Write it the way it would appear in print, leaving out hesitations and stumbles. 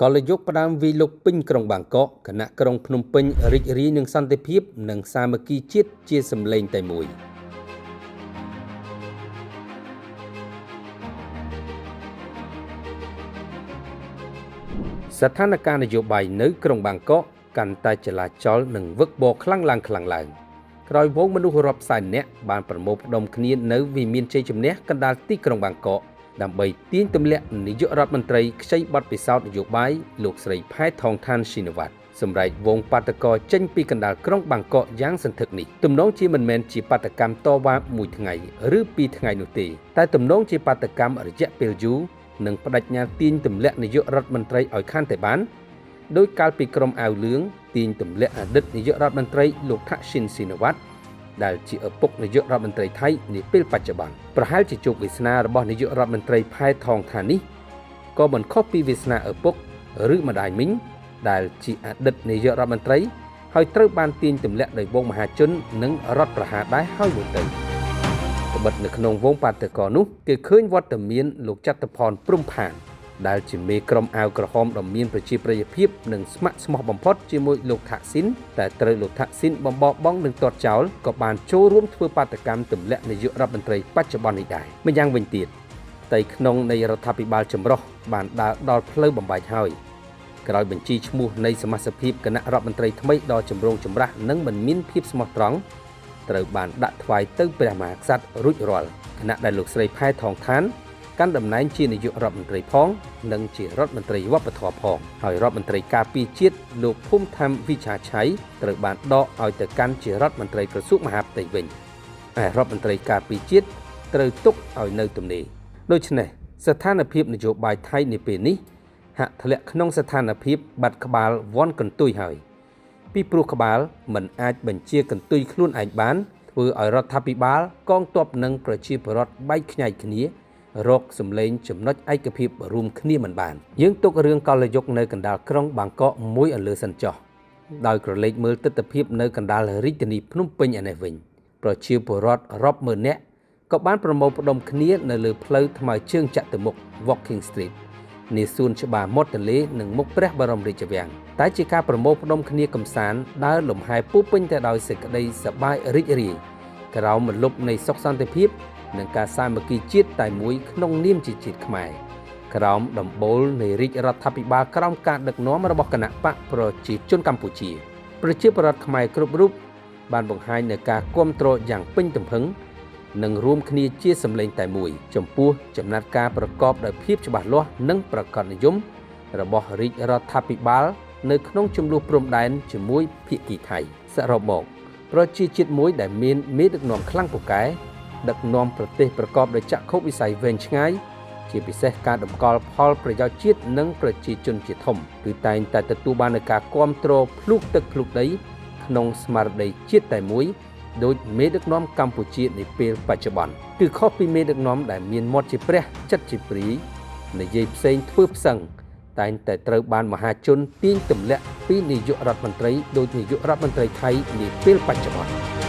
កលយុគផ្ដើមវីលុកពេញក្រុងបាងកកគណៈក្រុងភ្នំពេញរីករាយនឹងសន្តិភាពនិងសាមគ្គីជាតិជាសម្លេងតែមួយស្ថានភាពនយោបាយនៅក្រុងបាងកកកាន់តែចលាចលនិងវឹកវរខ្លាំងឡើងក្រោយវងមនុស្សរាប់សែននាក់បានប្រមូលផ្ដុំគ្នានៅវិមានជ័យជំនះកណ្ដាលទីក្រុងបាងកកដើម្បីទាញទម្លាក់នាយករដ្ឋមន្ត្រីខ្ចីបទពិសោធន៍នយោបាយលោកស្រីផែថងឋានស៊ីនវ៉ាត់សម្រេចវងបាតកោចេញពីកណ្ដាលក្រុងបាងកកយ៉ាងសន្ធឹកនេះទំនងជាមិនមែនជាបាតកម្មតវ៉ាមួយថ្ងៃឬពីរថ្ងៃនោះទេតែទំនងជាបាតកម្មរយៈពេលយូរនិងបដិញ្ញាទាញទម្លាក់នាយករដ្ឋមន្ត្រីឲ្យខានតែបានដោយកាលពីក្រុមអាវលឿងទាញទម្លាក់អតីតនាយករដ្ឋមន្ត្រីលោកថាក់ស៊ីនស៊ីនវ៉ាត់ដែលជាឪពុកនាយករដ្ឋមន្ត្រីថៃនាពេលបច្ចុប្បន្នប្រហែលជាជោគវាសនារបស់នាយករដ្ឋមន្ត្រីផែថងឋាននេះក៏មិនខុសពីវាសនាឪពុកឬម្ដាយមីងដែលជាអតីតនាយករដ្ឋមន្ត្រីហើយត្រូវបានទាញទម្លាក់ដោយវងមហាជននិងរដ្ឋប្រហារដែរហើយមួយទៅត្បិតនៅក្នុងវងបាតកោនោះគេឃើញវត្តមានលោកចតុផនព្រំផានដែលជាមេក្រុមអាវក្រហមដ៏មានប្រជាប្រិយភាពនិងស្ម័គ្រស្មោះបំផុតជាមួយលោកថាក់ស៊ីនតែត្រូវលោកថាក់ស៊ីនបំបបង់និងទាត់ចោលក៏បានចូលរួមធ្វើបាតកម្មទម្លាក់នាយករដ្ឋមន្ត្រីបច្ចុប្បន្ននេះដែរម្យ៉ាងវិញទៀតផ្ទៃក្នុងនៃរដ្ឋាភិបាលចម្រុះបានដើរដល់ផ្លូវបំបែកហើយក្រោយបញ្ជីឈ្មោះនៃសមាជិកភាពគណៈរដ្ឋមន្ត្រីថ្មីដ៏ចម្រូងចម្រាសនិងមិនមានភាពស្មោះត្រង់ត្រូវបានដាក់ថ្វាយទៅព្រះមហាក្សត្ររួចរាល់គណៈដែលលោកស្រីផែថងឋានកាន់តំណែងជានាយករដ្ឋមន្ត្រីផងនិងជារដ្ឋមន្ត្រីវប្បធម៌ផងហើយរដ្ឋមន្ត្រីការពារជាតិលោកភូមិធម្មវិឆាឆៃត្រូវបានដកឲ្យទៅកាន់ជារដ្ឋមន្ត្រីក្រសួងមហាផ្ទៃវិញឯរដ្ឋមន្ត្រីការពារជាតិត្រូវទុកឲ្យនៅទំនេរដូច្នេះស្ថានភាពនយោបាយថៃនាពេលនេះហាក់ធ្លាក់ក្នុងស្ថានភាពបាត់ក្បាលវាន់កន្ទុយហើយពីព្រោះក្បាលមិនអាចបញ្ជាកន្ទុយខ្លួនឯងបានធ្វើឲ្យរដ្ឋាភិបាលកងទ័ពនិងប្រជាពលរដ្ឋបែកខ្ញែកគ្នារកសម្លេងចំណុចឯកភាពរួមគ្នាមិនបានយើងទុករឿងកលយុគនៅកណ្ដាលក្រុងបាងកកមួយឲ្យលើសិនចុះដោយក្រឡេកមើលទស្សនវិជ្ជានៅកណ្ដាលរាជធានីភ្នំពេញឯនេះវិញប្រជាពលរដ្ឋរាប់ម៉ឺននាក់ក៏បានប្រមូលផ្ដុំគ្នានៅលើផ្លូវថ្មើរជើងចតុមុខ Walking Street នាសួនច្បារមាត់ទន្លេនិងមុខព្រះបរមរាជវាំងតែជាការប្រមូលផ្ដុំគ្នាកម្សាន្តដើរលំហែពុះពេញទៅដោយសេចក្តីសប្បាយរីករាយក្រោមម្លប់នៃសុខសន្តិភាពនិងការសាមគ្គីជាតិតែមួយក្នុងនាមជាជាតិខ្មែរក្រោមដំបូលនៃរាជរដ្ឋាភិបាលក្រោមការដឹកនាំរបស់គណៈបកប្រជាជនកម្ពុជាប្រជាពលរដ្ឋខ្មែរគ្រប់រូបបានបង្ហាញនូវការគាំទ្រយ៉ាងពេញទំហឹងនិងរួមគ្នាជាសម្លេងតែមួយចំពោះចំណាត់ការប្រកបដោយភាពច្បាស់លាស់និងប្រកបនិយមរបស់រាជរដ្ឋាភិបាលនៅក្នុងចំនួនព្រំដែនជាមួយភាគីថៃសរុបមកប្រជាជាតិមួយដែលមានមេដឹកនាំខ្លាំងពូកែដឹកនាំប្រទេសប្រកបដោយចក្ខុវិស័យវែងឆ្ងាយជាពិសេសការតម្កល់ផលប្រយោជន៍ជាតិនិងប្រជាជនជាធំគឺតែងតែទទួលបាននូវការគាំទ្រភ្លុកទឹកភ្លុកដីក្នុងស្មារតីជាតិតែមួយដោយមេដឹកនាំកម្ពុជានាពេលបច្ចុប្បន្នគឺខុសពីមេដឹកនាំដែលមានមាត់ជាព្រះចិត្តជាព្រាយនិយាយផ្សេងធ្វើផ្សឹងតែងតែត្រូវបានមហាជនទាញទម្លាក់ពីនាយករដ្ឋមន្ត្រីដោយនាយករដ្ឋមន្ត្រីថៃនាពេលបច្ចុប្បន្ន